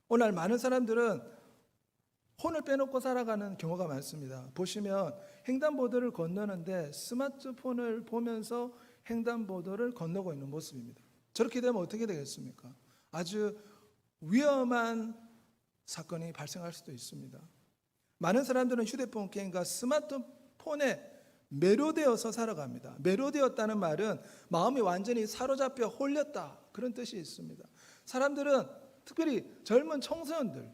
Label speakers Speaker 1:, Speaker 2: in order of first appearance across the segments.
Speaker 1: 오늘 많은 사람들은 혼을 빼놓고 살아가는 경우가 많습니다. 보시면 횡단보도를 건너는데 스마트폰을 보면서 횡단보도를 건너고 있는 모습입니다. 저렇게 되면 어떻게 되겠습니까? 아주 위험한 사건이 발생할 수도 있습니다. 많은 사람들은 휴대폰 게임과 스마트폰에 매료되어서 살아갑니다. 매료되었다는 말은 마음이 완전히 사로잡혀 홀렸다, 그런 뜻이 있습니다. 사람들은, 특별히 젊은 청소년들,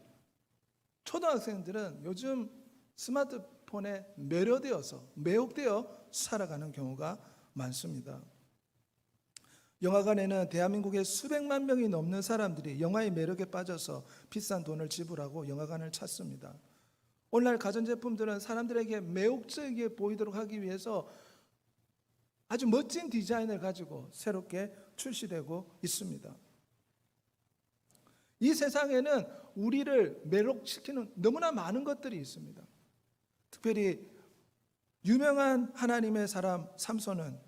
Speaker 1: 초등학생들은 요즘 스마트폰에 매료되어서, 매혹되어 살아가는 경우가 많습니다. 영화관에는 대한민국의 수백만 명이 넘는 사람들이 영화의 매력에 빠져서 비싼 돈을 지불하고 영화관을 찾습니다. 오늘날 가전제품들은 사람들에게 매혹적이게 보이도록 하기 위해서 아주 멋진 디자인을 가지고 새롭게 출시되고 있습니다. 이 세상에는 우리를 매혹시키는 너무나 많은 것들이 있습니다. 특별히 유명한 하나님의 사람 삼손은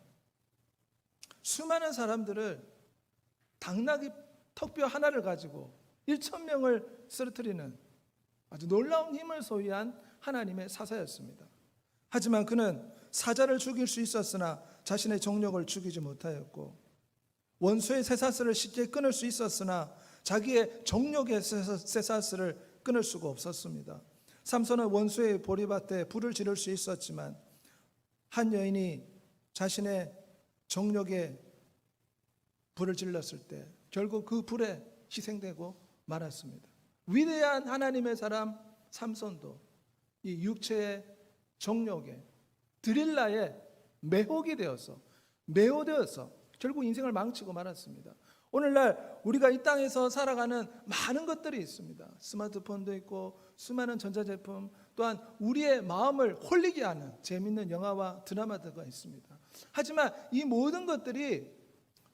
Speaker 1: 수많은 사람들을 당나귀 턱뼈 하나를 가지고 1,000명을 쓰러뜨리는 아주 놀라운 힘을 소유한 하나님의 사사였습니다. 하지만 그는 사자를 죽일 수 있었으나 자신의 정력을 죽이지 못하였고, 원수의 쇠사슬을 쉽게 끊을 수 있었으나 자기의 정력의 쇠사슬을 끊을 수가 없었습니다. 삼손은 원수의 보리밭에 불을 지를 수 있었지만 한 여인이 자신의 정력에 불을 질렀을 때 결국 그 불에 희생되고 말았습니다. 위대한 하나님의 사람 삼손도 이 육체의 정력에, 드릴라에 매혹이 되어서, 매혹되어서 결국 인생을 망치고 말았습니다. 오늘날 우리가 이 땅에서 살아가는 많은 것들이 있습니다. 스마트폰도 있고 수많은 전자제품, 또한 우리의 마음을 홀리게 하는 재미있는 영화와 드라마들가 있습니다. 하지만 이 모든 것들이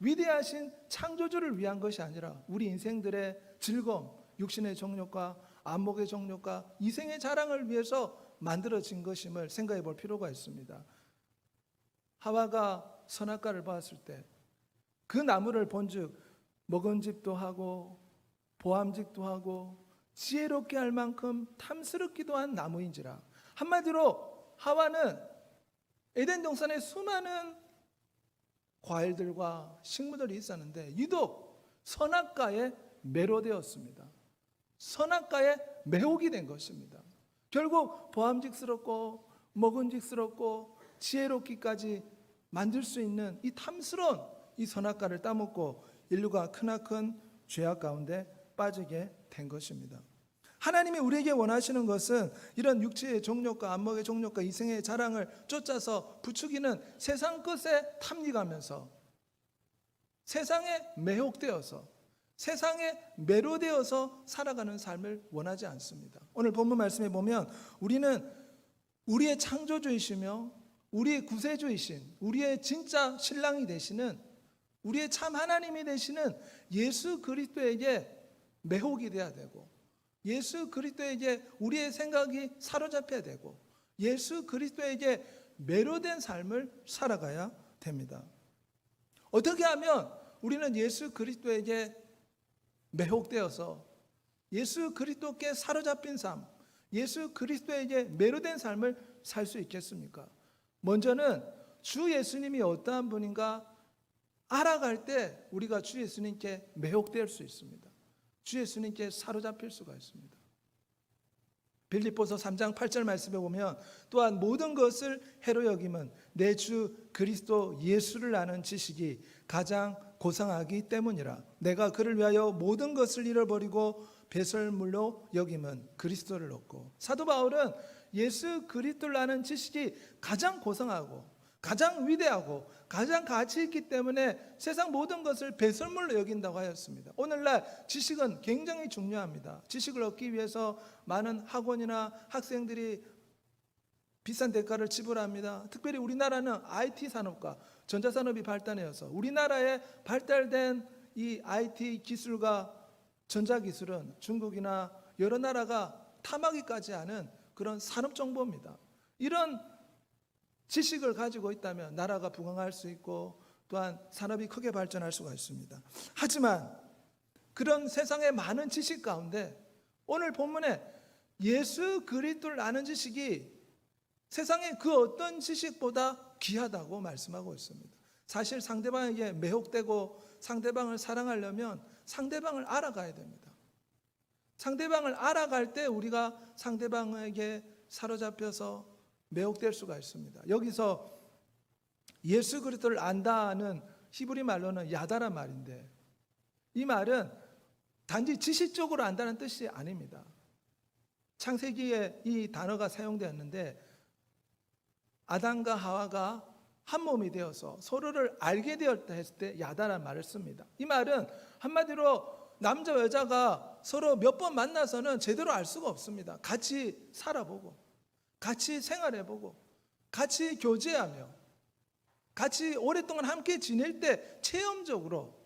Speaker 1: 위대하신 창조주를 위한 것이 아니라 우리 인생들의 즐거움, 육신의 정욕과 안목의 정욕과 이생의 자랑을 위해서 만들어진 것임을 생각해 볼 필요가 있습니다. 하와가 선악과를 봤을 때 그 나무를 본즉 먹음직도 하고 보암직도 하고 지혜롭게 할 만큼 탐스럽기도 한 나무인지라. 한마디로 하와는 에덴 동산에 수많은 과일들과 식물들이 있었는데 유독 선악과에 매료되었습니다. 선악과에 매혹이 된 것입니다. 결국 보암직스럽고 먹음직스럽고 지혜롭기까지 만들 수 있는 이 탐스러운 이 선악과를 따먹고 인류가 크나큰 죄악 가운데 빠지게 된 것입니다. 하나님이 우리에게 원하시는 것은 이런 육체의 정욕과 안목의 정욕과 이생의 자랑을 쫓아서 부추기는 세상 것에 탐닉하면서 세상에 매혹되어서 세상에 매료되어서 살아가는 삶을 원하지 않습니다. 오늘 본문 말씀에 보면 우리는 우리의 창조주이시며 우리의 구세주이신, 우리의 진짜 신랑이 되시는, 우리의 참 하나님이 되시는 예수 그리스도에게 매혹이 돼야 되고, 예수 그리스도에게 우리의 생각이 사로잡혀야 되고, 예수 그리스도에게 매료된 삶을 살아가야 됩니다. 어떻게 하면 우리는 예수 그리스도에게 매혹되어서 예수 그리스도께 사로잡힌 삶, 예수 그리스도에게 매료된 삶을 살 수 있겠습니까? 먼저는 주 예수님이 어떠한 분인가 알아갈 때 우리가 주 예수님께 매혹될 수 있습니다. 주 예수님께 사로잡힐 수가 있습니다. 빌립보서 3장 8절 말씀에 보면 또한 모든 것을 해로 여김은 내 주 그리스도 예수를 아는 지식이 가장 고상하기 때문이라. 내가 그를 위하여 모든 것을 잃어버리고 배설물로 여김은 그리스도를 얻고. 사도 바울은 예수 그리스도를 아는 지식이 가장 고상하고 가장 위대하고 가장 가치 있기 때문에 세상 모든 것을 배설물로 여긴다고 하였습니다. 오늘날 지식은 굉장히 중요합니다. 지식을 얻기 위해서 많은 학원이나 학생들이 비싼 대가를 지불합니다. 특별히 우리나라는 IT 산업과 전자산업이 발달해서 우리나라에 발달된 이 IT 기술과 전자기술은 중국이나 여러 나라가 탐하기까지 하는 그런 산업정보입니다. 이런 지식을 가지고 있다면 나라가 부강할 수 있고 또한 산업이 크게 발전할 수가 있습니다. 하지만 그런 세상의 많은 지식 가운데 오늘 본문에 예수 그리스도를 아는 지식이 세상의 그 어떤 지식보다 귀하다고 말씀하고 있습니다. 사실 상대방에게 매혹되고 상대방을 사랑하려면 상대방을 알아가야 됩니다. 상대방을 알아갈 때 우리가 상대방에게 사로잡혀서 매혹될 수가 있습니다. 여기서 예수 그리스도를 안다는 히브리 말로는 야다란 말인데, 이 말은 단지 지식적으로 안다는 뜻이 아닙니다. 창세기에 이 단어가 사용되었는데 아담과 하와가 한 몸이 되어서 서로를 알게 되었다 했을 때 야다란 말을 씁니다. 이 말은 한마디로 남자 여자가 서로 몇 번 만나서는 제대로 알 수가 없습니다. 같이 살아보고 같이 생활해보고 같이 교제하며 같이 오랫동안 함께 지낼 때 체험적으로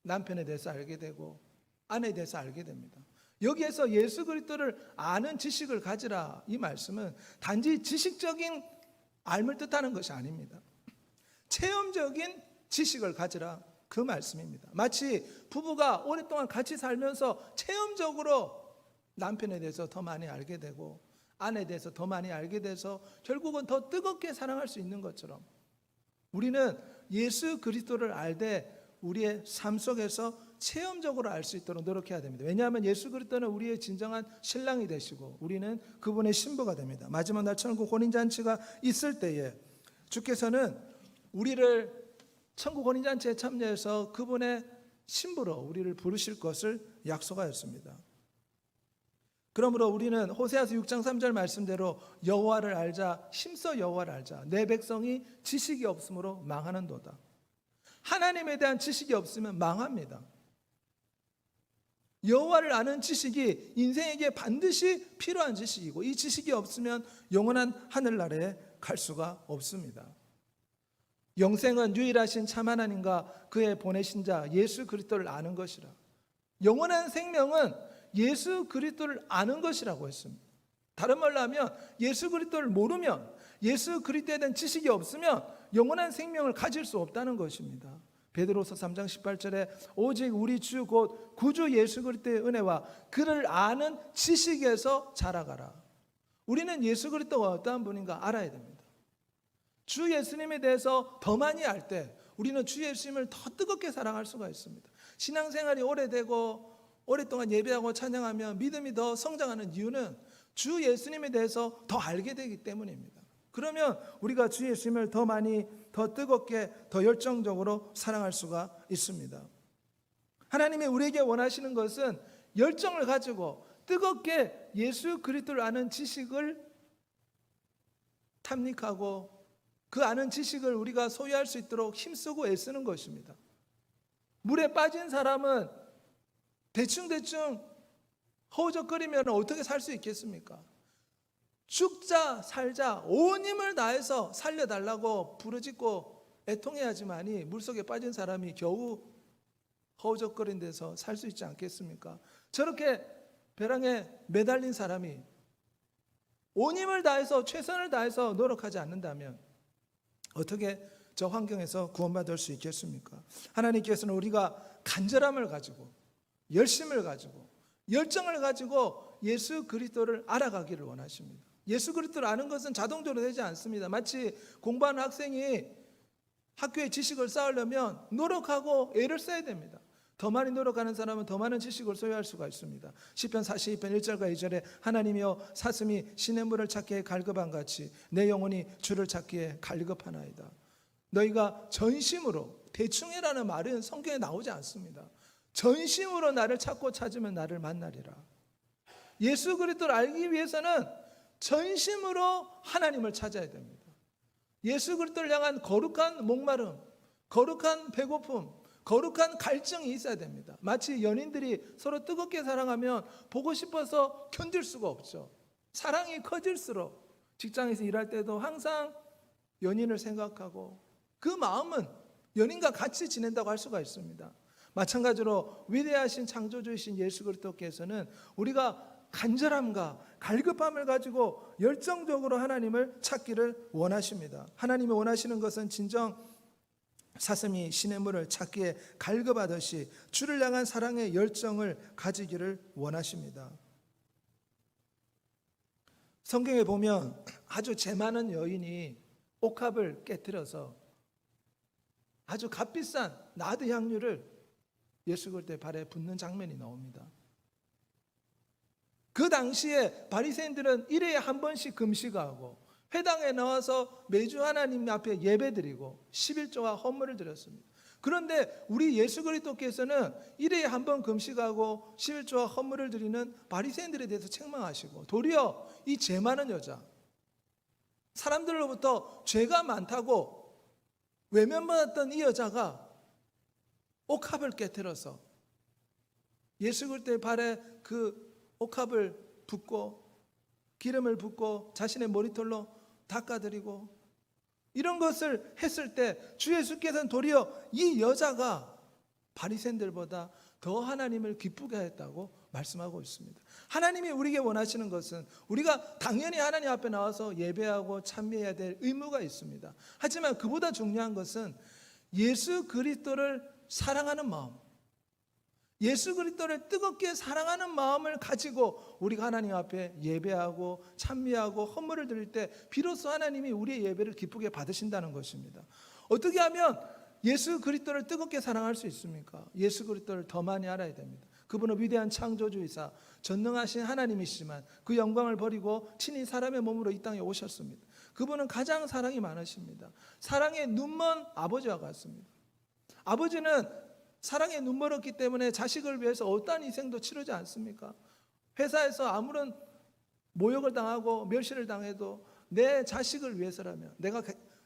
Speaker 1: 남편에 대해서 알게 되고 아내에 대해서 알게 됩니다. 여기에서 예수 그리스도를 아는 지식을 가지라, 이 말씀은 단지 지식적인 알을 뜻하는 것이 아닙니다. 체험적인 지식을 가지라, 그 말씀입니다. 마치 부부가 오랫동안 같이 살면서 체험적으로 남편에 대해서 더 많이 알게 되고 아내에 대해서 더 많이 알게 돼서 결국은 더 뜨겁게 사랑할 수 있는 것처럼 우리는 예수 그리스도를 알되 우리의 삶 속에서 체험적으로 알 수 있도록 노력해야 됩니다. 왜냐하면 예수 그리스도는 우리의 진정한 신랑이 되시고 우리는 그분의 신부가 됩니다. 마지막 날 천국 혼인잔치가 있을 때에 주께서는 우리를 천국 혼인잔치에 참여해서 그분의 신부로 우리를 부르실 것을 약속하였습니다. 그러므로 우리는 호세아서 6장 3절 말씀대로 여호와를 알자, 힘써 여호와를 알자. 내 백성이 지식이 없으므로 망하는도다. 하나님에 대한 지식이 없으면 망합니다. 여호와를 아는 지식이 인생에게 반드시 필요한 지식이고 이 지식이 없으면 영원한 하늘나라에 갈 수가 없습니다. 영생은 유일하신 참 하나님과 그의 보내신 자 예수 그리스도를 아는 것이라. 영원한 생명은 예수 그리스도를 아는 것이라고 했습니다. 다른 말로 하면 예수 그리스도를 모르면, 예수 그리스도에 대한 지식이 없으면 영원한 생명을 가질 수 없다는 것입니다. 베드로서 3장 18절에 오직 우리 주 곧 구주 예수 그리스도의 은혜와 그를 아는 지식에서 자라가라. 우리는 예수 그리스도가 어떠한 분인가 알아야 됩니다. 주 예수님에 대해서 더 많이 알 때 우리는 주 예수님을 더 뜨겁게 사랑할 수가 있습니다. 신앙생활이 오래되고 오랫동안 예배하고 찬양하면 믿음이 더 성장하는 이유는 주 예수님에 대해서 더 알게 되기 때문입니다. 그러면 우리가 주 예수님을 더 많이, 더 뜨겁게, 더 열정적으로 사랑할 수가 있습니다. 하나님이 우리에게 원하시는 것은 열정을 가지고 뜨겁게 예수 그리스도를 아는 지식을 탐닉하고 그 아는 지식을 우리가 소유할 수 있도록 힘쓰고 애쓰는 것입니다. 물에 빠진 사람은 대충 허우적거리면 어떻게 살 수 있겠습니까? 죽자 살자 온 힘을 다해서 살려달라고 부르짖고 애통해야지만이 물속에 빠진 사람이 겨우 허우적거린 데서 살 수 있지 않겠습니까? 저렇게 벼랑에 매달린 사람이 온 힘을 다해서 최선을 다해서 노력하지 않는다면 어떻게 저 환경에서 구원받을 수 있겠습니까? 하나님께서는 우리가 간절함을 가지고 열심을 가지고 열정을 가지고 예수 그리스도를 알아가기를 원하십니다. 예수 그리스도를 아는 것은 자동적으로 되지 않습니다. 마치 공부하는 학생이 학교의 지식을 쌓으려면 노력하고 애를 써야 됩니다. 더 많이 노력하는 사람은 더 많은 지식을 소유할 수가 있습니다. 시편 42편 1절과 2절에 하나님이여 사슴이 시냇물을 찾기에 갈급한 같이 내 영혼이 주를 찾기에 갈급하나이다. 너희가 전심으로, 대충이라는 말은 성경에 나오지 않습니다. 전심으로 나를 찾고 찾으면 나를 만나리라. 예수 그리스도를 알기 위해서는 전심으로 하나님을 찾아야 됩니다. 예수 그리스도를 향한 거룩한 목마름, 거룩한 배고픔, 거룩한 갈증이 있어야 됩니다. 마치 연인들이 서로 뜨겁게 사랑하면 보고 싶어서 견딜 수가 없죠. 사랑이 커질수록 직장에서 일할 때도 항상 연인을 생각하고 그 마음은 연인과 같이 지낸다고 할 수가 있습니다. 마찬가지로 위대하신 창조주이신 예수 그리스도께서는 우리가 간절함과 갈급함을 가지고 열정적으로 하나님을 찾기를 원하십니다. 하나님이 원하시는 것은 진정 사슴이 시냇물을 찾기에 갈급하듯이 주를 향한 사랑의 열정을 가지기를 원하십니다. 성경에 보면 아주 재 많은 여인이 옥합을 깨뜨려서 아주 값비싼 나드 향유를 예수 그리스도의 발에 붓는 장면이 나옵니다. 그 당시에 바리새인들은 1회에 한 번씩 금식하고 회당에 나와서 매주 하나님 앞에 예배드리고 11조와 헌물을 드렸습니다. 그런데 우리 예수 그리스도께서는 1회에 한 번 금식하고 11조와 헌물을 드리는 바리새인들에 대해서 책망하시고, 도리어 이 죄 많은 여자, 사람들로부터 죄가 많다고 외면받았던 이 여자가 옥합을 깨뜨려서 예수 그리스도의 발에 그 옥합을 붓고 기름을 붓고 자신의 머리털로 닦아드리고 이런 것을 했을 때 주 예수께서는 도리어 이 여자가 바리새인들보다 더 하나님을 기쁘게 했다고 말씀하고 있습니다. 하나님이 우리에게 원하시는 것은 우리가 당연히 하나님 앞에 나와서 예배하고 찬미해야 될 의무가 있습니다. 하지만 그보다 중요한 것은 예수 그리스도를 사랑하는 마음, 예수 그리스도를 뜨겁게 사랑하는 마음을 가지고 우리가 하나님 앞에 예배하고 찬미하고 헌물을 드릴 때 비로소 하나님이 우리의 예배를 기쁘게 받으신다는 것입니다. 어떻게 하면 예수 그리스도를 뜨겁게 사랑할 수 있습니까? 예수 그리스도를 더 많이 알아야 됩니다. 그분은 위대한 창조주이사 전능하신 하나님이시지만 그 영광을 버리고 친히 사람의 몸으로 이 땅에 오셨습니다. 그분은 가장 사랑이 많으십니다. 사랑의 눈먼 아버지와 같습니다. 아버지는 사랑에 눈멀었기 때문에 자식을 위해서 어떠한 희생도 치르지 않습니까? 회사에서 아무런 모욕을 당하고 멸시를 당해도 내 자식을 위해서라면 내가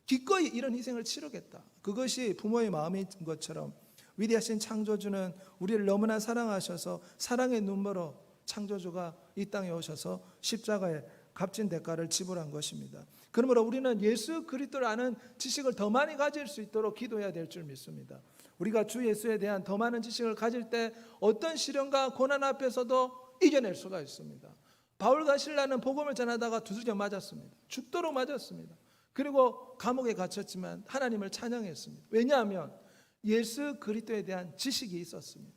Speaker 1: 기꺼이 이런 희생을 치르겠다. 그것이 부모의 마음인 것처럼 위대하신 창조주는 우리를 너무나 사랑하셔서 사랑의 눈멀어 창조주가 이 땅에 오셔서 십자가에 값진 대가를 지불한 것입니다. 그러므로 우리는 예수 그리스도를 아는 지식을 더 많이 가질 수 있도록 기도해야 될 줄 믿습니다. 우리가 주 예수에 대한 더 많은 지식을 가질 때 어떤 시련과 고난 앞에서도 이겨낼 수가 있습니다. 바울과 실라는 복음을 전하다가 두들겨 맞았습니다. 죽도록 맞았습니다. 그리고 감옥에 갇혔지만 하나님을 찬양했습니다. 왜냐하면 예수 그리스도에 대한 지식이 있었습니다.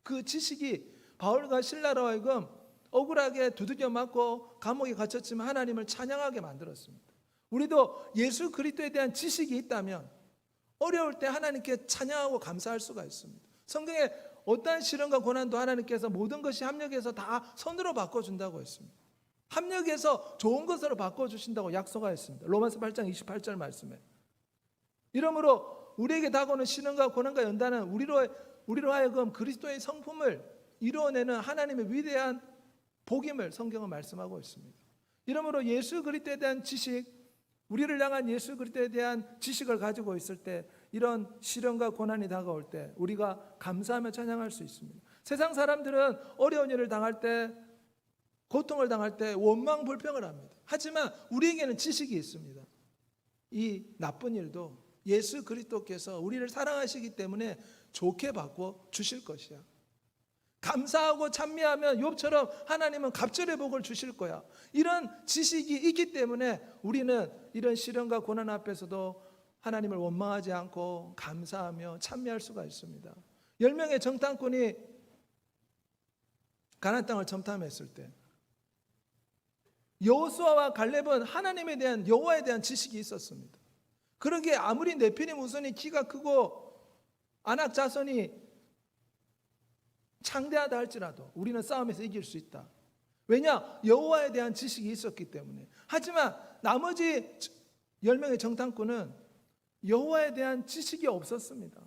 Speaker 1: 그 지식이 바울과 실라로 하여금 억울하게 두들겨 맞고 감옥에 갇혔지만 하나님을 찬양하게 만들었습니다. 우리도 예수 그리스도에 대한 지식이 있다면 어려울 때 하나님께 찬양하고 감사할 수가 있습니다. 성경에 어떠한 시련과 고난도 하나님께서 모든 것이 합력해서 다 선으로 바꿔준다고 했습니다. 합력해서 좋은 것으로 바꿔주신다고 약속하였습니다. 로마서 8장 28절 말씀에. 이러므로 우리에게 다가오는 시련과 고난과 연단은 우리로 하여금 그리스도의 성품을 이루어내는 하나님의 위대한 복임을 성경은 말씀하고 있습니다. 이러므로 예수 그리스도에 대한 지식, 우리를 향한 예수 그리스도에 대한 지식을 가지고 있을 때 이런 시련과 고난이 다가올 때 우리가 감사하며 찬양할 수 있습니다. 세상 사람들은 어려운 일을 당할 때, 고통을 당할 때 원망 불평을 합니다. 하지만 우리에게는 지식이 있습니다. 이 나쁜 일도 예수 그리스도께서 우리를 사랑하시기 때문에 좋게 바꿔 주실 것이야. 감사하고 찬미하면 욥처럼 하나님은 갑절의 복을 주실 거야. 이런 지식이 있기 때문에 우리는 이런 시련과 고난 앞에서도 하나님을 원망하지 않고 감사하며 찬미할 수가 있습니다. 10명의 정탐꾼이 가나안 땅을 정탐했을 때 여호수아와 갈렙은 하나님에 대한, 여호와에 대한 지식이 있었습니다. 그러기에 아무리 네피림 우선이 키가 크고 아낙 자손이 창대하다 할지라도 우리는 싸움에서 이길 수 있다. 왜냐? 여호와에 대한 지식이 있었기 때문에. 하지만 나머지 10명의 정탐꾼은 여호와에 대한 지식이 없었습니다.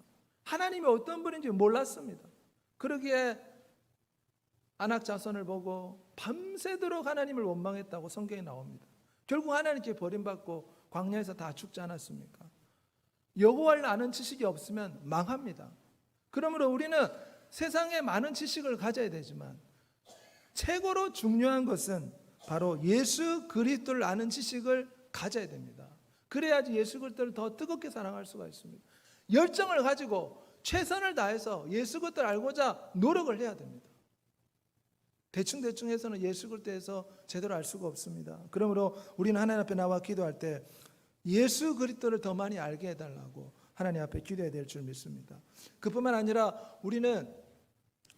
Speaker 1: 하나님이 어떤 분인지 몰랐습니다. 그러기에 아낙 자손을 보고 밤새도록 하나님을 원망했다고 성경에 나옵니다. 결국 하나님께 버림받고 광야에서 다 죽지 않았습니까? 여호와를 아는 지식이 없으면 망합니다. 그러므로 우리는 세상에 많은 지식을 가져야 되지만 최고로 중요한 것은 바로 예수 그리스도를 아는 지식을 가져야 됩니다. 그래야지 예수 그리스도를 더 뜨겁게 사랑할 수가 있습니다. 열정을 가지고 최선을 다해서 예수 그리스도를 알고자 노력을 해야 됩니다. 대충 해서는 예수 그리스도에서 제대로 알 수가 없습니다. 그러므로 우리는 하나님 앞에 나와 기도할 때 예수 그리스도를 더 많이 알게 해달라고, 하나님 앞에 기도해야 될 줄 믿습니다. 그뿐만 아니라 우리는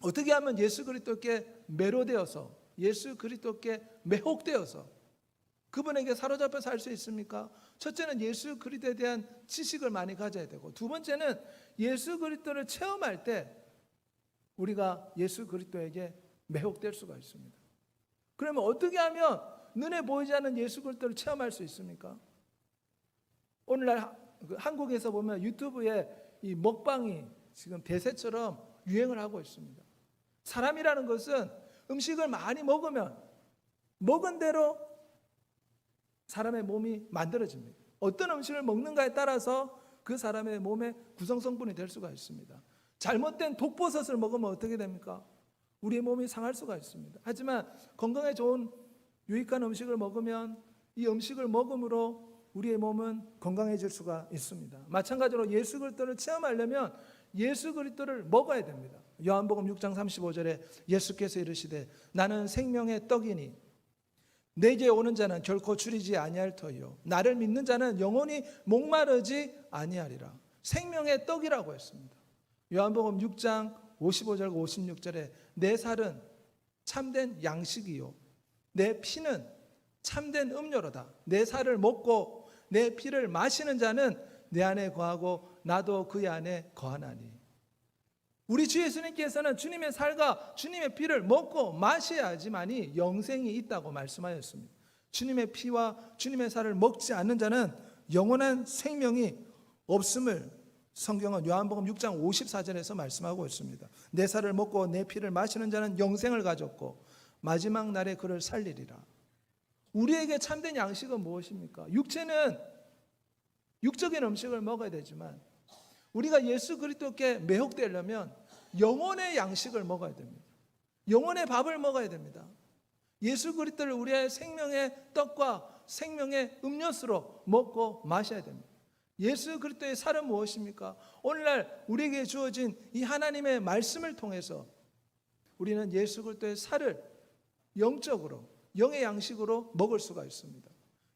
Speaker 1: 어떻게 하면 예수 그리스도께 매료되어서 예수 그리스도께 매혹되어서 그분에게 사로잡혀 살 수 있습니까? 첫째는 예수 그리스도에 대한 지식을 많이 가져야 되고, 두 번째는 예수 그리스도를 체험할 때 우리가 예수 그리스도에게 매혹될 수가 있습니다. 그러면 어떻게 하면 눈에 보이지 않는 예수 그리스도를 체험할 수 있습니까? 오늘날 한국에서 보면 유튜브에 이 먹방이 지금 대세처럼 유행을 하고 있습니다. 사람이라는 것은 음식을 많이 먹으면 먹은 대로 사람의 몸이 만들어집니다. 어떤 음식을 먹는가에 따라서 그 사람의 몸의 구성성분이 될 수가 있습니다. 잘못된 독버섯을 먹으면 어떻게 됩니까? 우리의 몸이 상할 수가 있습니다. 하지만 건강에 좋은 유익한 음식을 먹으면 이 음식을 먹음으로 우리의 몸은 건강해질 수가 있습니다. 마찬가지로 예수 그리스도를 체험하려면 예수 그리스도를 먹어야 됩니다. 요한복음 6장 35절에 예수께서 이르시되 나는 생명의 떡이니 내게 오는 자는 결코 줄이지 아니할 터이요 나를 믿는 자는 영원히 목마르지 아니하리라. 생명의 떡이라고 했습니다. 요한복음 6장 55절 56절에 내 살은 참된 양식이요 내 피는 참된 음료로다. 내 살을 먹고 내 피를 마시는 자는 내 안에 거하고 나도 그의 안에 거하나니. 우리 주 예수님께서는 주님의 살과 주님의 피를 먹고 마셔야지만이 영생이 있다고 말씀하셨습니다. 주님의 피와 주님의 살을 먹지 않는 자는 영원한 생명이 없음을 성경은 요한복음 6장 54절에서 말씀하고 있습니다. 내 살을 먹고 내 피를 마시는 자는 영생을 가졌고 마지막 날에 그를 살리리라. 우리에게 참된 양식은 무엇입니까? 육체는 육적인 음식을 먹어야 되지만 우리가 예수 그리스도께 매혹되려면 영혼의 양식을 먹어야 됩니다. 영혼의 밥을 먹어야 됩니다. 예수 그리스도를 우리의 생명의 떡과 생명의 음료수로 먹고 마셔야 됩니다. 예수 그리스도의 살은 무엇입니까? 오늘날 우리에게 주어진 이 하나님의 말씀을 통해서 우리는 예수 그리스도의 살을 영적으로 영의 양식으로 먹을 수가 있습니다.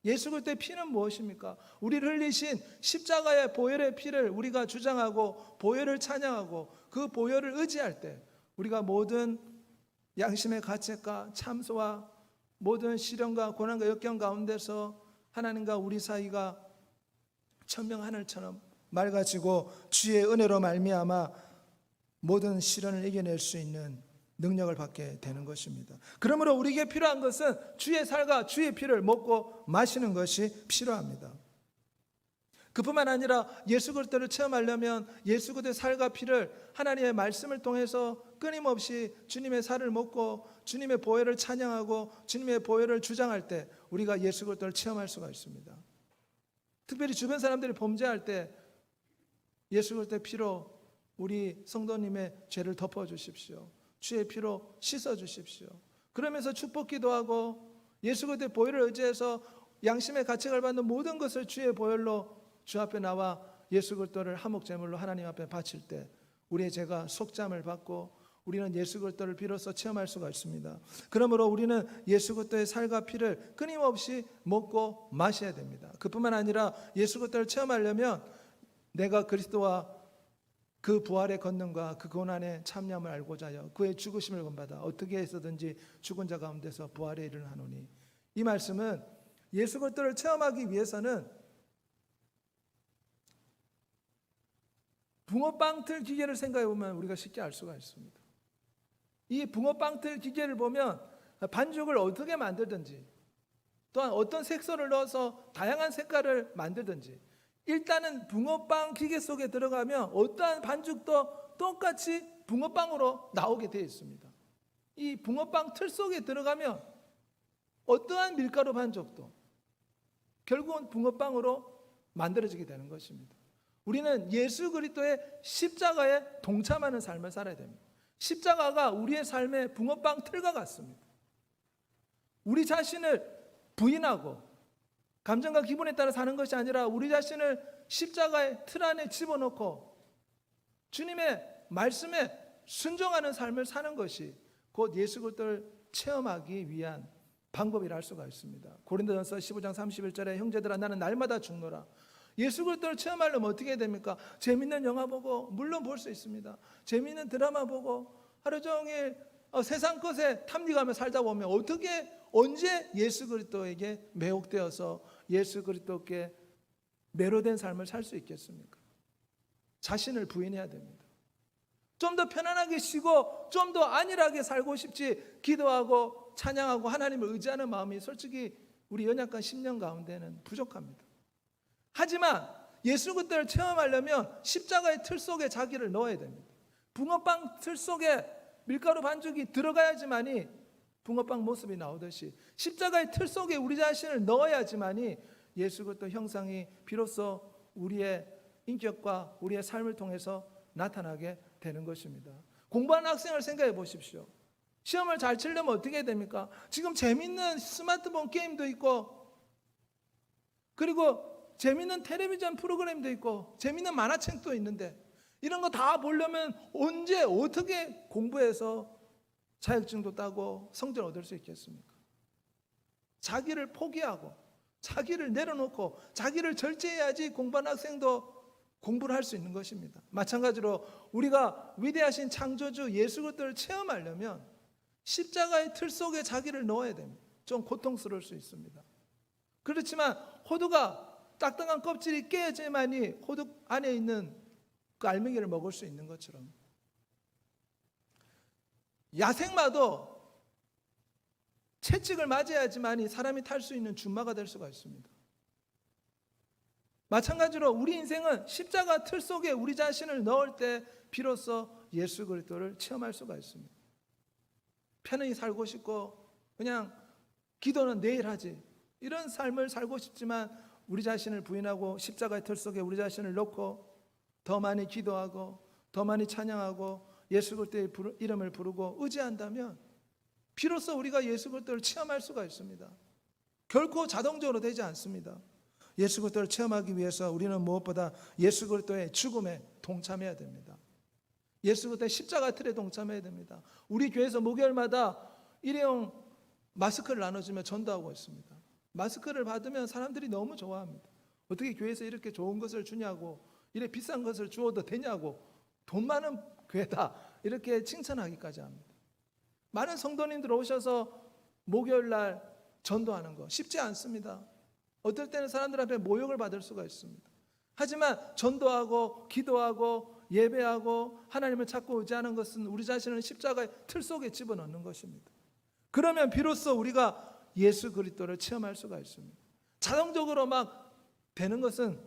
Speaker 1: 예수 그리스도의 피는 무엇입니까? 우리를 흘리신 십자가의 보혈의 피를 우리가 주장하고 보혈을 찬양하고 그 보혈을 의지할 때 우리가 모든 양심의 가책과 참소와 모든 시련과 고난과 역경 가운데서 하나님과 우리 사이가 천명 하늘처럼 맑아지고 주의 은혜로 말미암아 모든 시련을 이겨낼 수 있는 능력을 받게 되는 것입니다. 그러므로 우리에게 필요한 것은 주의 살과 주의 피를 먹고 마시는 것이 필요합니다. 그뿐만 아니라 예수 그리스도를 체험하려면 예수 그리스도의 살과 피를 하나님의 말씀을 통해서 끊임없이 주님의 살을 먹고 주님의 보혈을 찬양하고 주님의 보혈을 주장할 때 우리가 예수 그리스도를 체험할 수가 있습니다. 특별히 주변 사람들이 범죄할 때 예수 그리스도의 피로 우리 성도님의 죄를 덮어주십시오. 주의 피로 씻어주십시오. 그러면서 축복 기도하고 예수 그리스도의 보혈을 의지해서 양심의 가책을 받는 모든 것을 주의 보혈로 주 앞에 나와 예수 그리스도를 화목제물로 하나님 앞에 바칠 때 우리의 죄가 속잠을 받고 우리는 예수 그리스도를 비로소 체험할 수가 있습니다. 그러므로 우리는 예수 그리스도의 살과 피를 끊임없이 먹고 마셔야 됩니다. 그뿐만 아니라 예수 그리스도를 체험하려면 내가 그리스도와 그 부활의 권능과 그 고난의 참념을 알고자 하여 그의 죽으심을 본받아 어떻게 해서든지 죽은 자 가운데서 부활에 이르하노니. 이 말씀은 예수 그리스도를 체험하기 위해서는 붕어빵 틀 기계를 생각해 보면 우리가 쉽게 알 수가 있습니다. 이 붕어빵 틀 기계를 보면 반죽을 어떻게 만들든지 또한 어떤 색소를 넣어서 다양한 색깔을 만들든지 일단은 붕어빵 기계 속에 들어가면 어떠한 반죽도 똑같이 붕어빵으로 나오게 되어 있습니다. 이 붕어빵 틀 속에 들어가면 어떠한 밀가루 반죽도 결국은 붕어빵으로 만들어지게 되는 것입니다. 우리는 예수 그리스도의 십자가에 동참하는 삶을 살아야 됩니다. 십자가가 우리의 삶의 붕어빵 틀과 같습니다. 우리 자신을 부인하고 감정과 기분에 따라 사는 것이 아니라 우리 자신을 십자가의 틀 안에 집어넣고 주님의 말씀에 순종하는 삶을 사는 것이 곧 예수 그리스도를 체험하기 위한 방법이라 할 수가 있습니다. 고린도전서 15장 31절에 형제들아 나는 날마다 죽노라. 예수 그리스도를 체험하려면 어떻게 해야 됩니까? 재밌는 영화 보고, 물론 볼 수 있습니다. 재밌는 드라마 보고 하루 종일 세상 것에 탐닉하며 살다 보면 언제 예수 그리스도에게 매혹되어서 예수 그리스도께 매료된 삶을 살 수 있겠습니까? 자신을 부인해야 됩니다. 좀 더 편안하게 쉬고 좀 더 안일하게 살고 싶지, 기도하고 찬양하고 하나님을 의지하는 마음이 솔직히 우리 연약한 10년 가운데는 부족합니다. 하지만 예수 그리스도를 체험하려면 십자가의 틀 속에 자기를 넣어야 됩니다. 붕어빵 틀 속에 밀가루 반죽이 들어가야지만이 붕어빵 모습이 나오듯이 십자가의 틀 속에 우리 자신을 넣어야지만이 예수 그리스도 형상이 비로소 우리의 인격과 우리의 삶을 통해서 나타나게 되는 것입니다. 공부하는 학생을 생각해 보십시오. 시험을 잘 치려면 어떻게 해야 됩니까? 지금 재밌는 스마트폰 게임도 있고, 그리고 재밌는 텔레비전 프로그램도 있고, 재밌는 만화책도 있는데, 이런 거 다 보려면 언제 어떻게 공부해서 자격증도 따고 성적을 얻을 수 있겠습니까? 자기를 포기하고 자기를 내려놓고 자기를 절제해야지 공부하는 학생도 공부를 할 수 있는 것입니다. 마찬가지로 우리가 위대하신 창조주 예수 그리스도를 체험하려면 십자가의 틀 속에 자기를 넣어야 됩니다. 좀 고통스러울 수 있습니다. 그렇지만 호두가 딱딱한 껍질이 깨져야만이 호두 안에 있는 그 알맹이를 먹을 수 있는 것처럼, 야생마도 채찍을 맞아야지만이 사람이 탈 수 있는 준마가 될 수가 있습니다. 마찬가지로 우리 인생은 십자가 틀 속에 우리 자신을 넣을 때 비로소 예수 그리스도를 체험할 수가 있습니다. 편히 살고 싶고 그냥 기도는 내일 하지, 이런 삶을 살고 싶지만 우리 자신을 부인하고 십자가의 틀 속에 우리 자신을 놓고 더 많이 기도하고 더 많이 찬양하고 예수 그리스도의 이름을 부르고 의지한다면 비로소 우리가 예수 그리스도를 체험할 수가 있습니다. 결코 자동적으로 되지 않습니다. 예수 그리스도를 체험하기 위해서 우리는 무엇보다 예수 그리스도의 죽음에 동참해야 됩니다. 예수 그리스도의 십자가 틀에 동참해야 됩니다. 우리 교회에서 목요일마다 일회용 마스크를 나눠주며 전도하고 있습니다. 마스크를 받으면 사람들이 너무 좋아합니다. 어떻게 교회에서 이렇게 좋은 것을 주냐고, 이래 비싼 것을 주어도 되냐고, 돈 많은 교회다 이렇게 칭찬하기까지 합니다. 많은 성도님들 오셔서 목요일날 전도하는 거 쉽지 않습니다. 어떨 때는 사람들 앞에 모욕을 받을 수가 있습니다. 하지만 전도하고 기도하고 예배하고 하나님을 찾고 의지하는 것은 우리 자신을 십자가의 틀 속에 집어넣는 것입니다. 그러면 비로소 우리가 예수 그리스도를 체험할 수가 있습니다. 자동적으로 막 되는 것은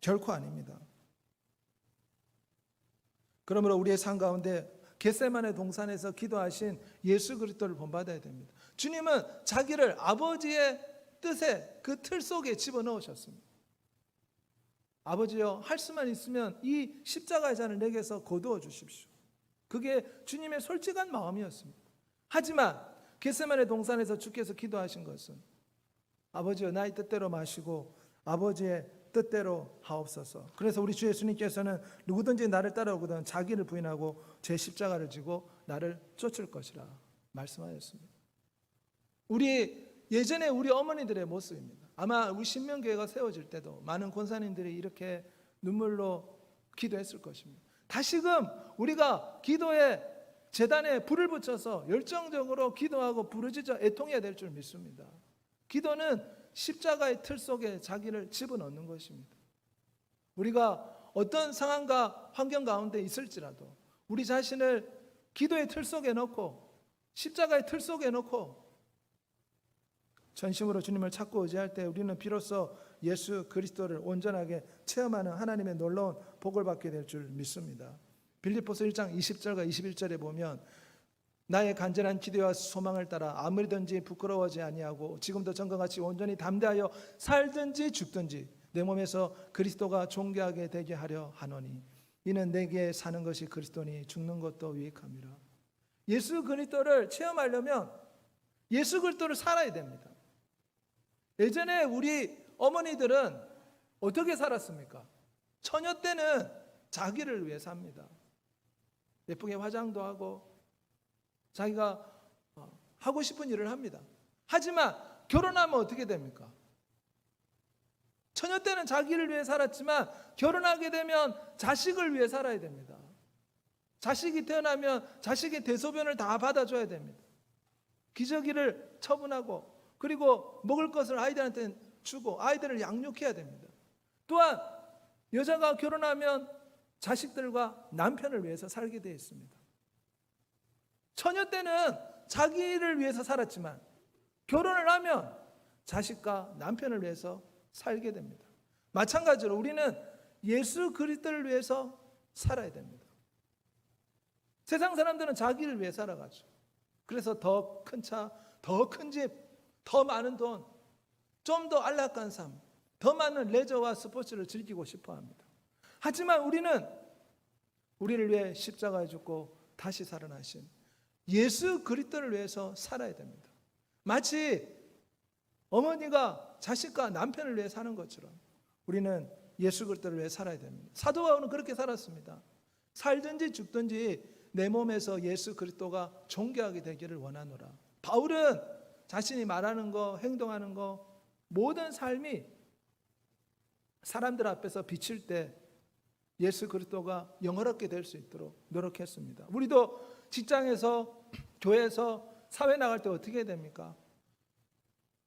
Speaker 1: 결코 아닙니다. 그러므로 우리의 삶 가운데 겟세마네 동산에서 기도하신 예수 그리스도를 본받아야 됩니다. 주님은 자기를 아버지의 뜻의 그 틀 속에 집어넣으셨습니다. 아버지여, 할 수만 있으면 이 십자가의 잔을 내게서 거두어 주십시오. 그게 주님의 솔직한 마음이었습니다. 하지만 겟세마네 동산에서 주께서 기도하신 것은 아버지여, 나의 뜻대로 마시고 아버지의 뜻대로 하옵소서. 그래서 우리 주 예수님께서는 누구든지 나를 따라오거든 자기를 부인하고 제 십자가를 지고 나를 쫓을 것이라 말씀하셨습니다. 예전에 우리 어머니들의 모습입니다. 아마 우리 신명교회가 세워질 때도 많은 권사님들이 이렇게 눈물로 기도했을 것입니다. 다시금 우리가 기도에 제단에 불을 붙여서 열정적으로 기도하고 부르짖어 애통해야 될 줄 믿습니다. 기도는 십자가의 틀 속에 자기를 집어넣는 것입니다. 우리가 어떤 상황과 환경 가운데 있을지라도 우리 자신을 기도의 틀 속에 넣고 십자가의 틀 속에 넣고 전심으로 주님을 찾고 의지할 때 우리는 비로소 예수 그리스도를 온전하게 체험하는 하나님의 놀라운 복을 받게 될 줄 믿습니다. 빌립보서 1장 20절과 21절에 보면 나의 간절한 기대와 소망을 따라 아무리든지 부끄러워하지 아니하고 지금도 전과 같이 온전히 담대하여 살든지 죽든지 내 몸에서 그리스도가 존귀하게 되게 하려 하노니 이는 내게 사는 것이 그리스도니 죽는 것도 유익함이라. 예수 그리스도를 체험하려면 예수 그리스도를 살아야 됩니다. 예전에 우리 어머니들은 어떻게 살았습니까? 처녀 때는 자기를 위해 삽니다. 예쁘게 화장도 하고 자기가 하고 싶은 일을 합니다. 하지만 결혼하면 어떻게 됩니까? 처녀 때는 자기를 위해 살았지만 결혼하게 되면 자식을 위해 살아야 됩니다. 자식이 태어나면 자식의 대소변을 다 받아줘야 됩니다. 기저귀를 처분하고 그리고 먹을 것을 아이들한테 주고 아이들을 양육해야 됩니다. 또한 여자가 결혼하면 자식들과 남편을 위해서 살게 되어 있습니다. 처녀 때는 자기를 위해서 살았지만 결혼을 하면 자식과 남편을 위해서 살게 됩니다. 마찬가지로 우리는 예수 그리스도를 위해서 살아야 됩니다. 세상 사람들은 자기를 위해 살아가죠. 그래서 더 큰 차, 더 큰 집, 더 많은 돈, 좀 더 안락한 삶, 더 많은 레저와 스포츠를 즐기고 싶어 합니다. 하지만 우리는 우리를 위해 십자가에 죽고 다시 살아나신 예수 그리스도를 위해서 살아야 됩니다. 마치 어머니가 자식과 남편을 위해 사는 것처럼 우리는 예수 그리스도를 위해 살아야 됩니다. 사도 바울은 그렇게 살았습니다. 살든지 죽든지 내 몸에서 예수 그리스도가 존귀하게 되기를 원하노라. 바울은 자신이 말하는 거, 행동하는 거, 모든 삶이 사람들 앞에서 비칠 때 예수 그리스도가 영화롭게 될 수 있도록 노력했습니다. 우리도 직장에서, 교회에서, 사회 나갈 때 어떻게 해야 됩니까?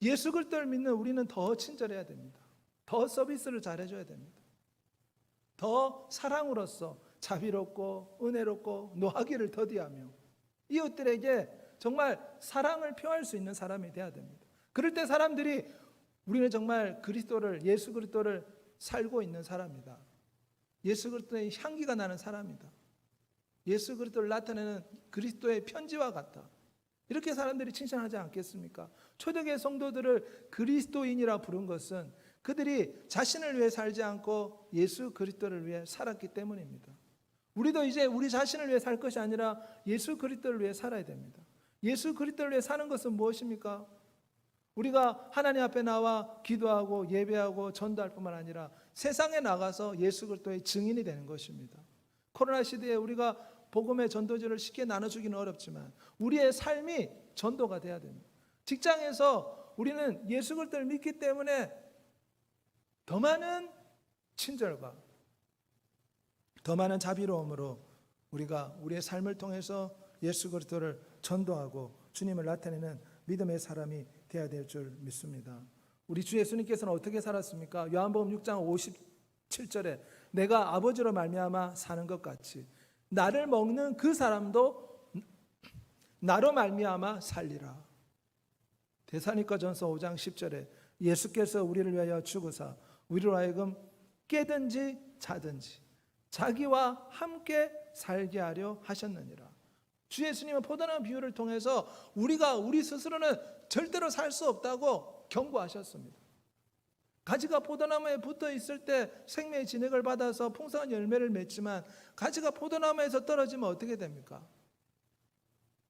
Speaker 1: 예수 그리스도를 믿는 우리는 더 친절해야 됩니다. 더 서비스를 잘해줘야 됩니다. 더 사랑으로서 자비롭고 은혜롭고 노하기를 더디하며 이웃들에게 정말 사랑을 표할 수 있는 사람이 되어야 됩니다. 그럴 때 사람들이 우리는 정말 그리스도를, 예수 그리스도를 살고 있는 사람이다. 예수 그리스도의 향기가 나는 사람이다. 예수 그리스도를 나타내는 그리스도의 편지와 같다. 이렇게 사람들이 칭찬하지 않겠습니까? 초대교회 성도들을 그리스도인이라 부른 것은 그들이 자신을 위해 살지 않고 예수 그리스도를 위해 살았기 때문입니다. 우리도 이제 우리 자신을 위해 살 것이 아니라 예수 그리스도를 위해 살아야 됩니다. 예수 그리스도를 위해 사는 것은 무엇입니까? 우리가 하나님 앞에 나와 기도하고 예배하고 전도할 뿐만 아니라 세상에 나가서 예수 그리스도의 증인이 되는 것입니다. 코로나 시대에 우리가 복음의 전도지를 쉽게 나눠주기는 어렵지만 우리의 삶이 전도가 돼야 됩니다. 직장에서 우리는 예수 그리스도를 믿기 때문에 더 많은 친절과 더 많은 자비로움으로 우리가 우리의 삶을 통해서 예수 그리스도를 전도하고 주님을 나타내는 믿음의 사람이 되어야 될 줄 믿습니다. 우리 주 예수님께서는 어떻게 살았습니까? 요한복음 6장 57절에 내가 아버지로 말미암아 사는 것 같이 나를 먹는 그 사람도 나로 말미암아 살리라. 데살로니가전서 5장 10절에 예수께서 우리를 위하여 죽으사 우리로 하여금 깨든지 자든지 자기와 함께 살게 하려 하셨느니라. 주 예수님은 포도나무 비유를 통해서 우리가 우리 스스로는 절대로 살 수 없다고 경고하셨습니다. 가지가 포도나무에 붙어 있을 때 생명의 진액을 받아서 풍성한 열매를 맺지만 가지가 포도나무에서 떨어지면 어떻게 됩니까?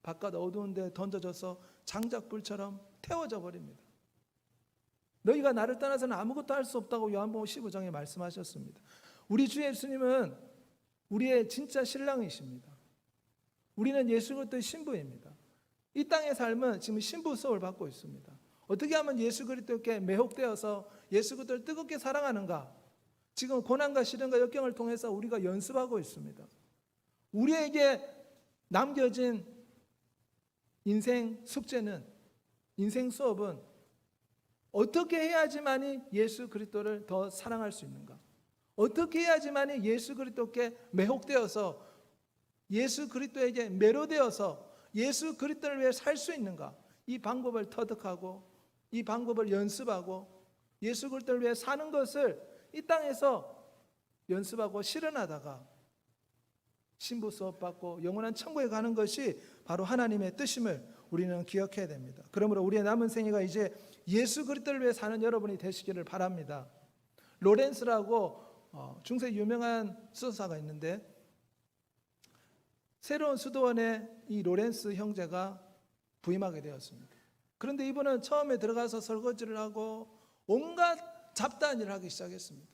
Speaker 1: 바깥 어두운 데 던져져서 장작불처럼 태워져 버립니다. 너희가 나를 떠나서는 아무것도 할 수 없다고 요한복음 15장에 말씀하셨습니다. 우리 주 예수님은 우리의 진짜 신랑이십니다. 우리는 예수 그리스도의 신부입니다. 이 땅의 삶은 지금 신부 수업을 받고 있습니다. 어떻게 하면 예수 그리스도께 매혹되어서 예수 그리스도를 뜨겁게 사랑하는가? 지금 고난과 시련과 역경을 통해서 우리가 연습하고 있습니다. 우리에게 남겨진 인생 숙제는, 인생 수업은 어떻게 해야지만이 예수 그리스도를 더 사랑할 수 있는가? 어떻게 해야지만이 예수 그리스도께 매혹되어서 예수 그리스도에게 매료되어서 예수 그리스도를 위해 살 수 있는가? 이 방법을 터득하고 이 방법을 연습하고 예수 그리스도를 위해 사는 것을 이 땅에서 연습하고 실현하다가 신부 수업 받고 영원한 천국에 가는 것이 바로 하나님의 뜻임을 우리는 기억해야 됩니다. 그러므로 우리의 남은 생애가 이제 예수 그리스도를 위해 사는 여러분이 되시기를 바랍니다. 로렌스라고 중세 유명한 수도사가 있는데 새로운 수도원에 이 로렌스 형제가 부임하게 되었습니다. 그런데 이분은 처음에 들어가서 설거지를 하고 온갖 잡다한 일을 하기 시작했습니다.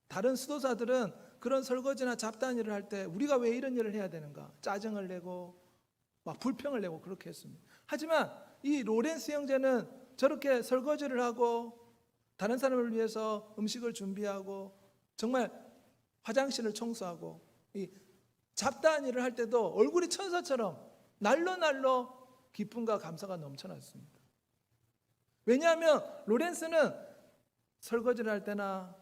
Speaker 1: 다른 수도사들은 그런 설거지나 잡다한 일을 할 때 우리가 왜 이런 일을 해야 되는가? 짜증을 내고 막 불평을 내고 그렇게 했습니다. 하지만 이 로렌스 형제는 저렇게 설거지를 하고 다른 사람을 위해서 음식을 준비하고 정말 화장실을 청소하고 이 잡다한 일을 할 때도 얼굴이 천사처럼 날로 기쁨과 감사가 넘쳐났습니다. 왜냐하면 로렌스는 설거지를 할 때나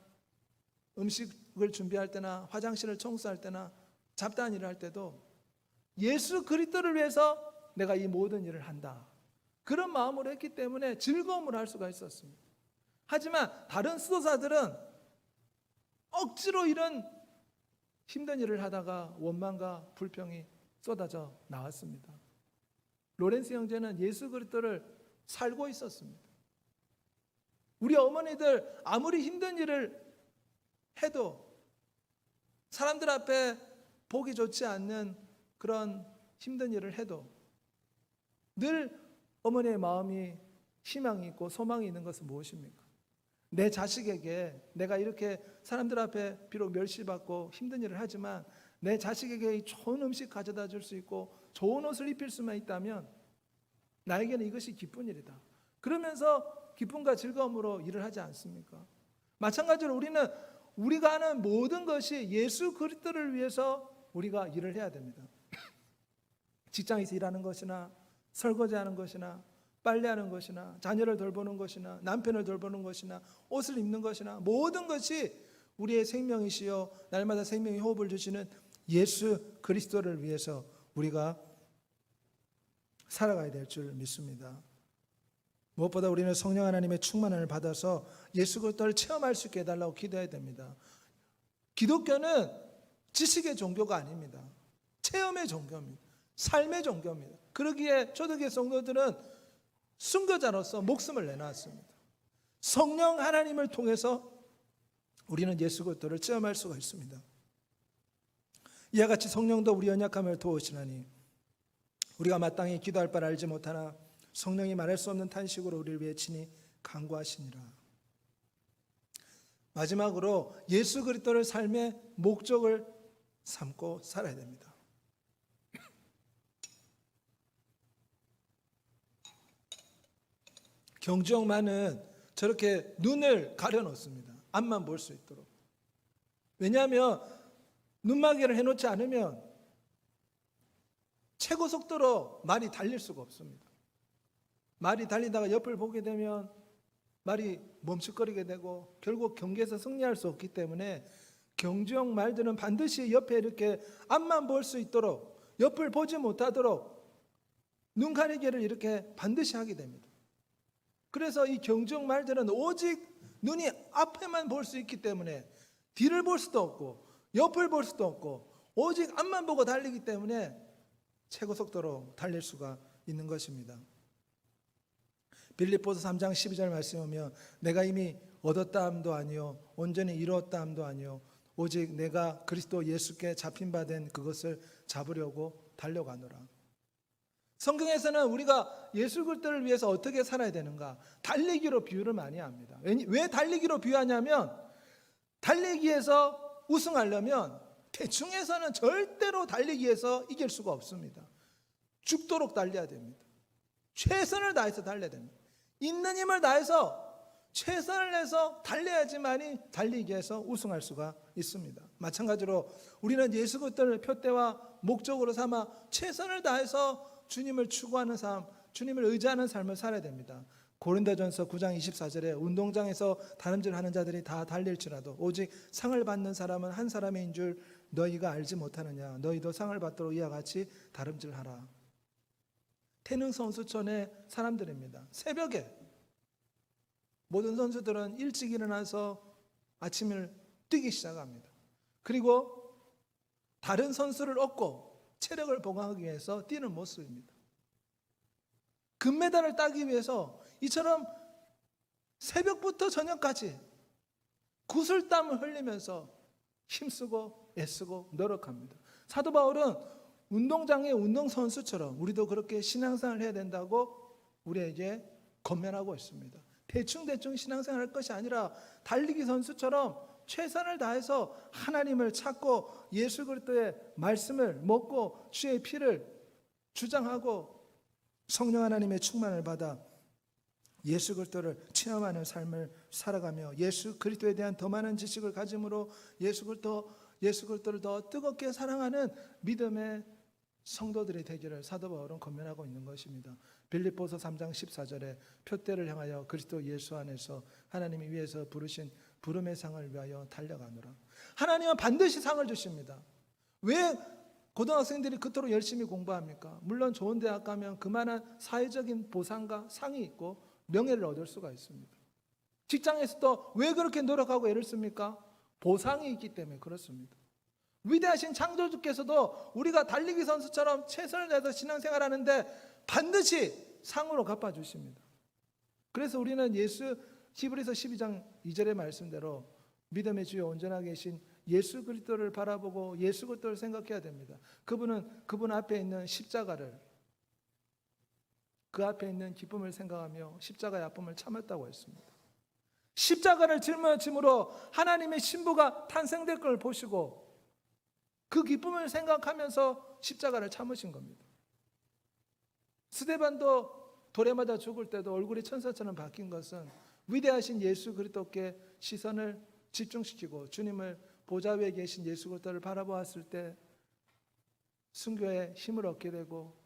Speaker 1: 음식을 준비할 때나 화장실을 청소할 때나 잡다한 일을 할 때도 예수 그리스도를 위해서 내가 이 모든 일을 한다, 그런 마음으로 했기 때문에 즐거움을 할 수가 있었습니다. 하지만 다른 수도사들은 억지로 이런 힘든 일을 하다가 원망과 불평이 쏟아져 나왔습니다. 로렌스 형제는 예수 그리스도를 살고 있었습니다. 우리 어머니들 아무리 힘든 일을 해도 사람들 앞에 보기 좋지 않는 그런 힘든 일을 해도 늘 어머니의 마음이 희망이 있고 소망이 있는 것은 무엇입니까? 내 자식에게 내가 이렇게 사람들 앞에 비록 멸시받고 힘든 일을 하지만 내 자식에게 좋은 음식 가져다 줄 수 있고 좋은 옷을 입힐 수만 있다면 나에게는 이것이 기쁜 일이다. 그러면서 기쁨과 즐거움으로 일을 하지 않습니까? 마찬가지로 우리는 우리가 하는 모든 것이 예수 그리스도를 위해서 우리가 일을 해야 됩니다. 직장에서 일하는 것이나 설거지하는 것이나 빨래하는 것이나 자녀를 돌보는 것이나 남편을 돌보는 것이나 옷을 입는 것이나 모든 것이 우리의 생명이시요 날마다 생명의 호흡을 주시는 예수 그리스도를 위해서 우리가 살아가야 될 줄 믿습니다. 무엇보다 우리는 성령 하나님의 충만함을 받아서 예수 그리스도를 체험할 수 있게 해달라고 기도해야 됩니다. 기독교는 지식의 종교가 아닙니다. 체험의 종교입니다. 삶의 종교입니다. 그러기에 초대교회 성도들은 순교자로서 목숨을 내놨습니다. 성령 하나님을 통해서 우리는 예수 그리스도를 체험할 수가 있습니다. 이와 같이 성령도 우리 연약함을 도우시나니 우리가 마땅히 기도할 바를 알지 못하나 성령이 말할 수 없는 탄식으로 우리를 위해 친히 간구하시니라. 마지막으로 예수 그리스도를 삶의 목적을 삼고 살아야 됩니다. 경주형만은 저렇게 눈을 가려놓습니다. 앞만 볼 수 있도록. 왜냐하면 눈마개를 해놓지 않으면 최고 속도로 말이 달릴 수가 없습니다. 말이 달리다가 옆을 보게 되면 말이 멈칫거리게 되고 결국 경기에서 승리할 수 없기 때문에 경주형 말들은 반드시 옆에 이렇게 앞만 볼 수 있도록, 옆을 보지 못하도록 눈 가리개를 이렇게 반드시 하게 됩니다. 그래서 이 경주형 말들은 오직 눈이 앞에만 볼 수 있기 때문에 뒤를 볼 수도 없고 옆을 볼 수도 없고 오직 앞만 보고 달리기 때문에 최고 속도로 달릴 수가 있는 것입니다. 빌립보서 3장 12절 말씀에 보면 내가 이미 얻었다 함도 아니요 온전히 이루었다 함도 아니요 오직 내가 그리스도 예수께 잡힌 바 된 그것을 잡으려고 달려가노라. 성경에서는 우리가 예수 그리스도를 위해서 어떻게 살아야 되는가 달리기로 비유를 많이 합니다. 왜 달리기로 비유하냐면 달리기에서 우승하려면 대충 해서는 절대로 달리기에서 이길 수가 없습니다. 죽도록 달려야 됩니다. 최선을 다해서 달려야 됩니다. 있는 힘을 다해서 최선을 내서 달려야지만이 달리기에서 우승할 수가 있습니다. 마찬가지로 우리는 예수 그리스도를 표대와 목적으로 삼아 최선을 다해서 주님을 추구하는 삶, 주님을 의지하는 삶을 살아야 됩니다. 고린도전서 9장 24절에 운동장에서 다름질하는 자들이 다 달릴지라도 오직 상을 받는 사람은 한 사람인 줄 너희가 알지 못하느냐. 너희도 상을 받도록 이와 같이 다름질하라. 태능 선수촌의 사람들입니다. 새벽에 모든 선수들은 일찍 일어나서 아침을 뛰기 시작합니다. 그리고 다른 선수를 얻고 체력을 보강하기 위해서 뛰는 모습입니다. 금메달을 따기 위해서 이처럼 새벽부터 저녁까지 구슬땀을 흘리면서 힘쓰고 애쓰고 노력합니다. 사도 바울은 운동장의 운동선수처럼 우리도 그렇게 신앙생활을 해야 된다고 우리에게 권면하고 있습니다. 대충 신앙생활 할 것이 아니라 달리기 선수처럼 최선을 다해서 하나님을 찾고 예수 그리스도의 말씀을 먹고 주의 피를 주장하고 성령 하나님의 충만을 받아 예수 그리스도를 체험하는 삶을 살아가며 예수 그리스도에 대한 더 많은 지식을 가짐으로 예수 그리스도를 더 뜨겁게 사랑하는 믿음의 성도들이 되기를 사도 바울은 권면하고 있는 것입니다. 빌립보서 3장 14절에 표대를 향하여 그리스도 예수 안에서 하나님이 위에서 부르신 부름의 상을 위하여 달려가노라. 하나님은 반드시 상을 주십니다. 왜 고등학생들이 그토록 열심히 공부합니까? 물론 좋은 대학 가면 그만한 사회적인 보상과 상이 있고 명예를 얻을 수가 있습니다. 직장에서도 왜 그렇게 노력하고 애를 씁니까? 보상이 있기 때문에 그렇습니다. 위대하신 창조주께서도 우리가 달리기 선수처럼 최선을 다해서 신앙생활하는데 반드시 상으로 갚아주십니다. 그래서 우리는 히브리서 12장 2절의 말씀대로 믿음의 주여 온전하게 계신 예수 그리스도를 바라보고 예수 그리스도를 생각해야 됩니다. 그분 앞에 있는 십자가를, 그 앞에 있는 기쁨을 생각하며 십자가의 아픔을 참았다고 했습니다. 십자가를 짊어짐으로 하나님의 신부가 탄생될 걸 보시고 그 기쁨을 생각하면서 십자가를 참으신 겁니다. 스데반도 돌에 맞아 죽을 때도 얼굴이 천사처럼 바뀐 것은 위대하신 예수 그리스도께 시선을 집중시키고 주님을 보좌 위에 계신 예수 그리스도를 바라보았을 때 순교에 힘을 얻게 되고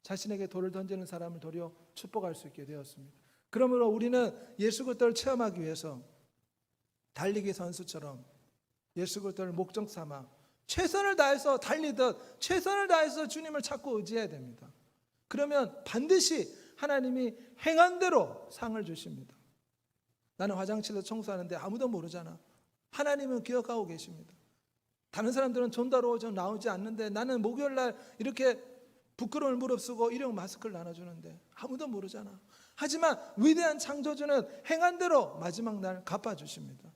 Speaker 1: 자신에게 돌을 던지는 사람을 도리어 축복할 수 있게 되었습니다. 그러므로 우리는 예수 그리스도를 체험하기 위해서 달리기 선수처럼 예수 그리스도를 목적 삼아 최선을 다해서 달리듯 최선을 다해서 주님을 찾고 의지해야 됩니다. 그러면 반드시 하나님이 행한 대로 상을 주십니다. 나는 화장실에서 청소하는데 아무도 모르잖아. 하나님은 기억하고 계십니다. 다른 사람들은 전달로 나오지 않는데 나는 목요일날 이렇게 부끄러움을 무릅쓰고 일용 마스크를 나눠주는데 아무도 모르잖아. 하지만 위대한 창조주는 행한 대로 마지막 날 갚아주십니다.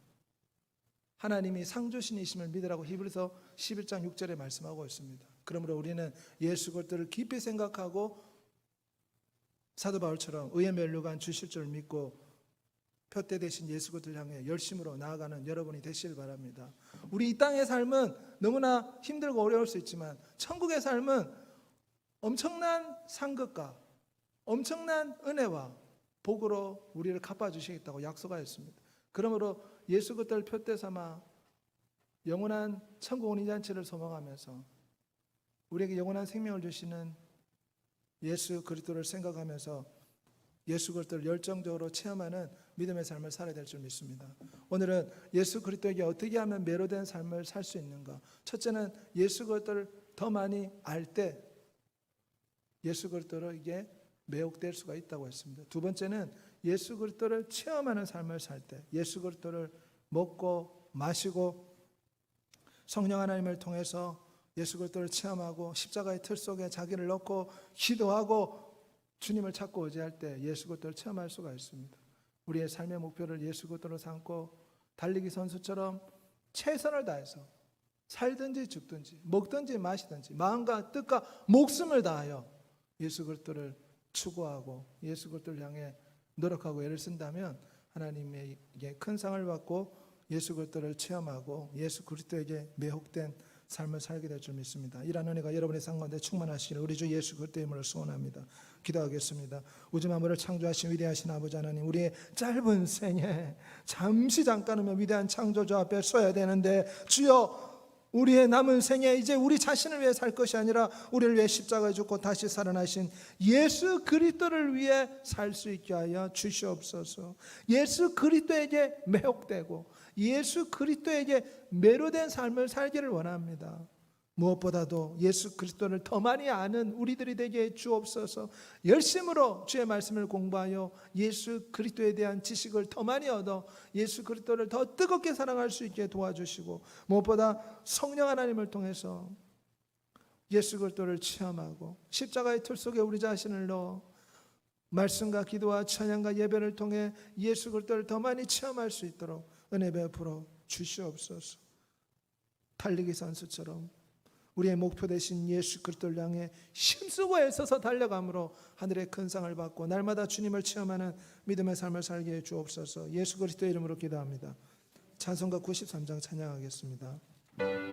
Speaker 1: 하나님이 상주신이심을 믿으라고 히브리서 11장 6절에 말씀하고 있습니다. 그러므로 우리는 예수 그리스도를 깊이 생각하고 사도 바울처럼 의의 면류관 주실 줄 믿고 표대 대신 예수 그리스도를 향해 열심으로 나아가는 여러분이 되시길 바랍니다. 우리 이 땅의 삶은 너무나 힘들고 어려울 수 있지만 천국의 삶은 엄청난 상급과 엄청난 은혜와 복으로 우리를 갚아주시겠다고 약속하였습니다. 그러므로 예수 그리스도를 표대 삼아 영원한 천국 운인잔치를 소망하면서 우리에게 영원한 생명을 주시는 예수 그리스도를 생각하면서 예수 그리스도를 열정적으로 체험하는 믿음의 삶을 살아야 될 줄 믿습니다. 오늘은 예수 그리스도에게 어떻게 하면 매료된 삶을 살 수 있는가? 첫째는 예수 그리스도를 더 많이 알 때 예수 그리스도에게 매혹될 수가 있다고 했습니다. 두 번째는 예수 그리스도를 체험하는 삶을 살 때 예수 그리스도를 먹고 마시고 성령 하나님을 통해서 예수 그리스도를 체험하고 십자가의 틀 속에 자기를 넣고 기도하고 주님을 찾고 의지할 때 예수 그리스도를 체험할 수가 있습니다. 우리의 삶의 목표를 예수 그리스도로 삼고 달리기 선수처럼 최선을 다해서 살든지 죽든지 먹든지 마시든지 마음과 뜻과 목숨을 다하여 예수 그리스도를 추구하고 예수 그리스도를 향해 노력하고 애를 쓴다면 하나님에게 큰 상을 받고 예수 그리스도를 체험하고 예수 그리스도에게 매혹된 삶을 살게 될 줄 믿습니다. 이런 은혜가 여러분의 삶 가운데 충만하시기를 우리 주 예수 그리스도의 이름으로 소원합니다. 기도하겠습니다. 우주 만물을 창조하신 위대하신 아버지 하나님, 우리의 짧은 생에 잠시 잠깐이면 위대한 창조주 앞에 서야 되는데 주여, 우리의 남은 생에 이제 우리 자신을 위해 살 것이 아니라 우리를 위해 십자가에 죽고 다시 살아나신 예수 그리스도를 위해 살 수 있게 하여 주시옵소서. 예수 그리스도에게 매혹되고 예수 그리스도에게 매료된 삶을 살기를 원합니다. 무엇보다도 예수 그리스도를 더 많이 아는 우리들이 되게 해 주옵소서. 열심으로 주의 말씀을 공부하여 예수 그리스도에 대한 지식을 더 많이 얻어 예수 그리스도를 더 뜨겁게 사랑할 수 있게 도와주시고, 무엇보다 성령 하나님을 통해서 예수 그리스도를 체험하고 십자가의 틀 속에 우리 자신을 넣어 말씀과 기도와 찬양과 예배를 통해 예수 그리스도를 더 많이 체험할 수 있도록 은혜 베풀어 주시옵소서. 달리기 선수처럼 우리의 목표 되신 예수 그리스도를 향해 힘쓰고 애써서 달려감으로 하늘의 큰 상을 받고 날마다 주님을 체험하는 믿음의 삶을 살게 해 주옵소서. 예수 그리스도의 이름으로 기도합니다. 찬송가 93장 찬양하겠습니다.